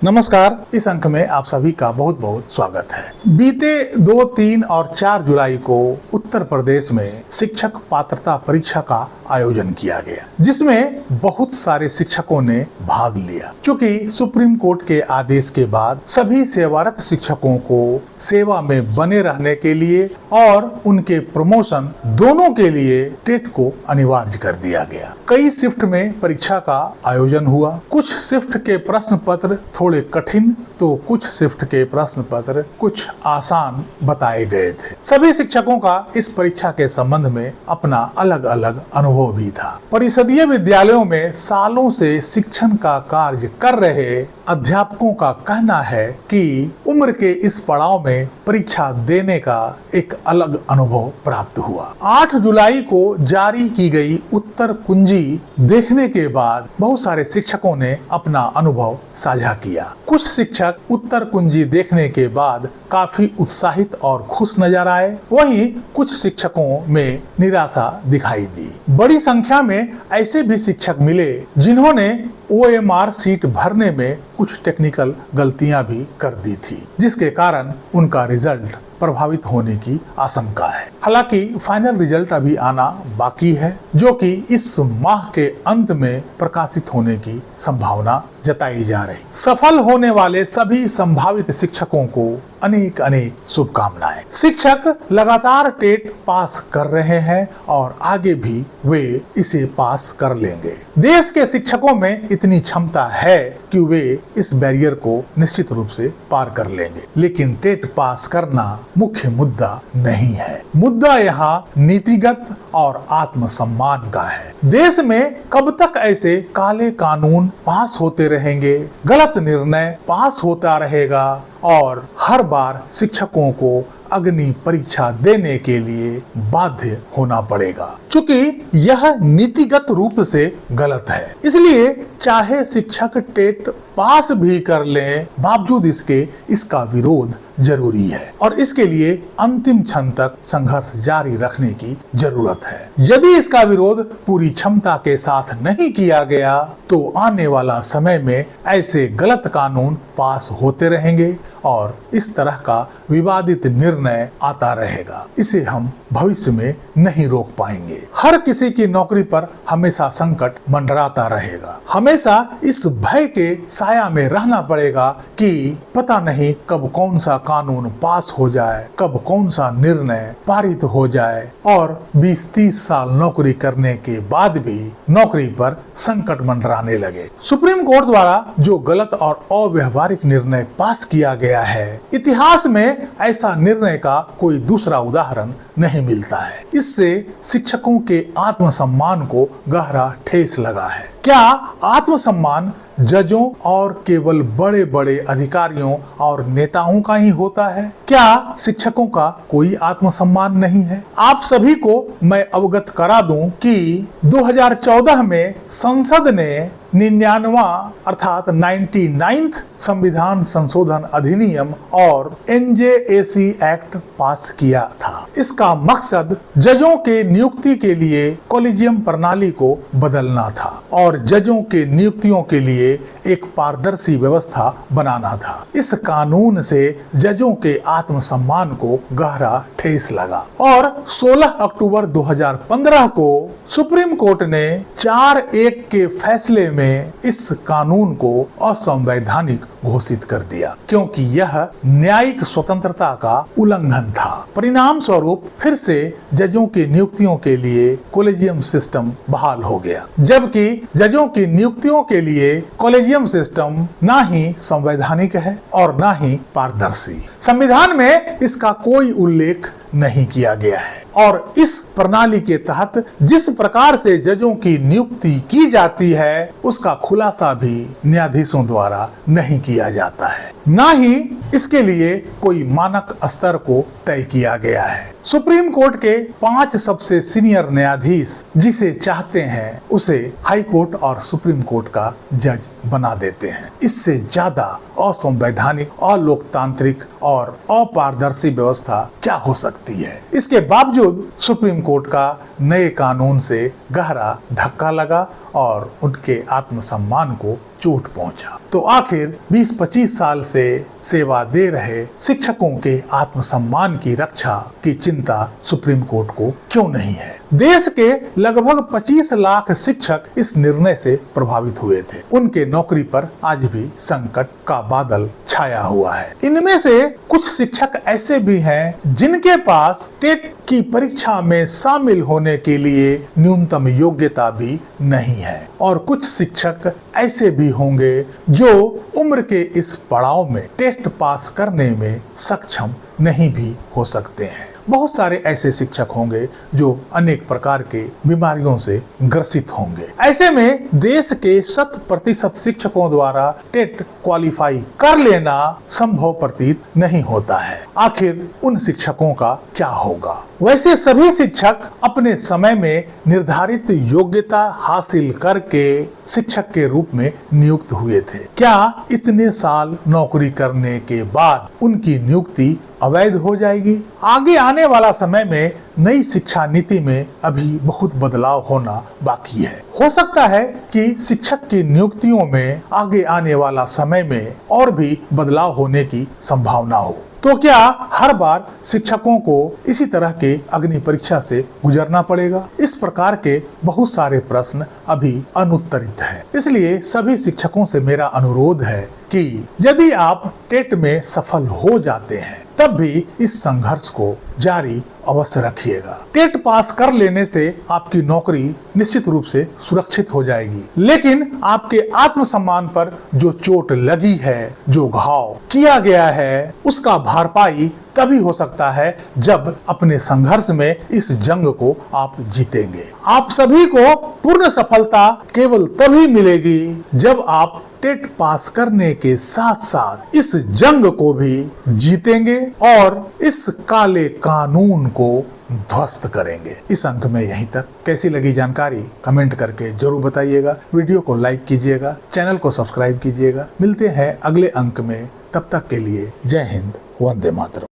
नमस्कार। इस अंक में आप सभी का बहुत बहुत स्वागत है। बीते 2, 3 और 4 जुलाई को उत्तर प्रदेश में शिक्षक पात्रता परीक्षा का आयोजन किया गया, जिसमें बहुत सारे शिक्षकों ने भाग लिया। क्योंकि सुप्रीम कोर्ट के आदेश के बाद सभी सेवारत शिक्षकों को सेवा में बने रहने के लिए और उनके प्रमोशन दोनों के लिए टेट को अनिवार्य कर दिया गया। कई शिफ्ट में परीक्षा का आयोजन हुआ। कुछ शिफ्ट के प्रश्न पत्र थोड़े कठिन तो कुछ शिफ्ट के प्रश्न पत्र कुछ आसान बताए गए थे। सभी शिक्षकों का इस परीक्षा के संबंध में अपना अलग अलग अनुभव भी था। परिषदीय विद्यालयों में सालों से शिक्षण का कार्य कर रहे अध्यापकों का कहना है कि उम्र के इस पड़ाव में परीक्षा देने का एक अलग अनुभव प्राप्त हुआ। 8 जुलाई को जारी की गई उत्तर कुंजी देखने के बाद बहुत सारे शिक्षकों ने अपना अनुभव साझा किया। कुछ शिक्षक उत्तर कुंजी देखने के बाद काफी उत्साहित और खुश नजर आए, वहीं कुछ शिक्षकों में निराशा दिखाई दी। बड़ी संख्या में ऐसे भी शिक्षक मिले जिन्होंने OMR सीट भरने में कुछ टेक्निकल गलतियां भी कर दी थी, जिसके कारण उनका रिजल्ट प्रभावित होने की आशंका है। हालांकि फाइनल रिजल्ट अभी आना बाकी है, जो कि इस माह के अंत में प्रकाशित होने की संभावना जताई जा रही। सफल होने वाले सभी संभावित शिक्षकों को अनेक अनेक शुभकामनाएं। शिक्षक लगातार टेट पास कर रहे हैं और आगे भी वे इसे पास कर लेंगे। देश के शिक्षकों में इतनी क्षमता है कि वे इस बैरियर को निश्चित रूप से पार कर लेंगे। लेकिन टेट पास करना मुख्य मुद्दा नहीं है। मुद्दा यहाँ नीतिगत और आत्मसम्मान का है। देश में कब तक ऐसे काले कानून पास होते रहेंगे, गलत निर्णय पास होता रहेगा और हर बार शिक्षकों को अग्नि परीक्षा देने के लिए बाध्य होना पड़ेगा, क्योंकि यह नीतिगत रूप से गलत है। इसलिए चाहे शिक्षक टेट पास भी कर लें, बावजूद इसका विरोध जरूरी है और इसके लिए अंतिम क्षण तक संघर्ष जारी रखने की जरूरत है। यदि इसका विरोध पूरी क्षमता के साथ नहीं किया गया तो आने वाला समय में ऐसे गलत कानून पास होते रहेंगे और इस तरह का विवादित निर्णय आता रहेगा। इसे हम भविष्य में नहीं रोक पाएंगे। हर किसी की नौकरी पर हमेशा संकट मंडराता रहेगा। हमेशा इस भय के साया में रहना पड़ेगा कि पता नहीं कब कौन सा कानून पास हो जाए, कब कौन सा निर्णय पारित हो जाए और 20-30 साल नौकरी करने के बाद भी नौकरी पर संकट मंडराने लगे। सुप्रीम कोर्ट द्वारा जो गलत और अव्यवहारिक निर्णय पास किया गया है, इतिहास में ऐसा निर्णय का कोई दूसरा उदाहरण नहीं मिलता है। इससे शिक्षकों के आत्मसम्मान को गहरा ठेस लगा है। क्या आत्मसम्मान जजों और केवल बड़े बड़े अधिकारियों और नेताओं का ही होता है? क्या शिक्षकों का कोई आत्मसम्मान नहीं है? आप सभी को मैं अवगत करा दूं कि 2014 में संसद ने 99वां अर्थात 99th संविधान संशोधन अधिनियम और NJAC एक्ट पास किया था। इसका मकसद जजों के नियुक्ति के लिए कॉलेजियम प्रणाली को बदलना था और जजों के नियुक्तियों के लिए एक पारदर्शी व्यवस्था बनाना था। इस कानून से जजों के आत्मसम्मान को गहरा ठेस लगा और 16 अक्टूबर 2015 को सुप्रीम कोर्ट ने 4-1 के फैसले में इस कानून को असंवैधानिक घोषित कर दिया, क्योंकि यह न्यायिक स्वतंत्रता का उल्लंघन था। परिणाम स्वरूप फिर से जजों की नियुक्तियों के लिए कॉलेजियम सिस्टम बहाल हो गया, जबकि जजों की नियुक्तियों के लिए कॉलेजियम सिस्टम ना ही संवैधानिक है और ना ही पारदर्शी। संविधान में इसका कोई उल्लेख नहीं किया गया है और इस प्रणाली के तहत जिस प्रकार से जजों की नियुक्ति की जाती है उसका खुलासा भी न्यायाधीशों द्वारा नहीं किया जाता है, ना ही इसके लिए कोई मानक स्तर को तय किया गया है। सुप्रीम कोर्ट के 5 सबसे सीनियर न्यायाधीश जिसे चाहते हैं उसे हाई कोर्ट और सुप्रीम कोर्ट का जज बना देते हैं। इससे ज्यादा असंवैधानिक, अलोकतांत्रिक और अपारदर्शी व्यवस्था क्या हो सकती है? इसके बावजूद सुप्रीम कोर्ट का नए कानून से गहरा धक्का लगा और उनके आत्मसम्मान को चोट पहुंचा। तो आखिर 20-25 साल से सेवा दे रहे शिक्षकों के आत्मसम्मान की रक्षा की चिंता सुप्रीम कोर्ट को क्यों नहीं है? देश के लगभग 25 लाख शिक्षक इस निर्णय से प्रभावित हुए थे। उनके नौकरी पर आज भी संकट का बादल छाया हुआ है। इनमें से कुछ शिक्षक ऐसे भी हैं जिनके पास टेट की परीक्षा में शामिल होने के लिए न्यूनतम योग्यता भी नहीं है, और कुछ शिक्षक ऐसे भी होंगे जो उम्र के इस पड़ाव में टेस्ट पास करने में सक्षम नहीं भी हो सकते हैं। बहुत सारे ऐसे शिक्षक होंगे जो अनेक प्रकार के बीमारियों से ग्रसित होंगे। ऐसे में देश के 100% शिक्षकों द्वारा टेट क्वालिफाई कर लेना संभव प्रतीत नहीं होता है। आखिर उन शिक्षकों का क्या होगा? वैसे सभी शिक्षक अपने समय में निर्धारित योग्यता हासिल करके शिक्षक के रूप में नियुक्त हुए थे। क्या इतने साल नौकरी करने के बाद उनकी नियुक्ति अवैध हो जाएगी? आगे आने वाला समय में नई शिक्षा नीति में अभी बहुत बदलाव होना बाकी है। हो सकता है कि शिक्षक की नियुक्तियों में आगे आने वाला समय में और भी बदलाव होने की संभावना हो। तो क्या हर बार शिक्षकों को इसी तरह के अग्नि परीक्षा से गुजरना पड़ेगा? इस प्रकार के बहुत सारे प्रश्न अभी अनुत्तरित हैं। इसलिए सभी शिक्षकों से मेरा अनुरोध है कि यदि आप टेट में सफल हो जाते हैं तब भी इस संघर्ष को जारी अवश्य रखिएगा। टेट पास कर लेने से आपकी नौकरी निश्चित रूप से सुरक्षित हो जाएगी, लेकिन आपके आत्मसम्मान पर जो चोट लगी है, जो घाव किया गया है, उसका भरपाई तभी हो सकता है जब अपने संघर्ष में इस जंग को आप जीतेंगे। आप सभी को पूर्ण सफलता केवल तभी मिलेगी जब आप टेट पास करने के साथ साथ इस जंग को भी जीतेंगे और इस काले कानून को ध्वस्त करेंगे। इस अंक में यहीं तक। कैसी लगी जानकारी कमेंट करके जरूर बताइएगा। वीडियो को लाइक कीजिएगा, चैनल को सब्सक्राइब कीजिएगा। मिलते हैं अगले अंक में, तब तक के लिए जय हिंद, वंदे मातरम।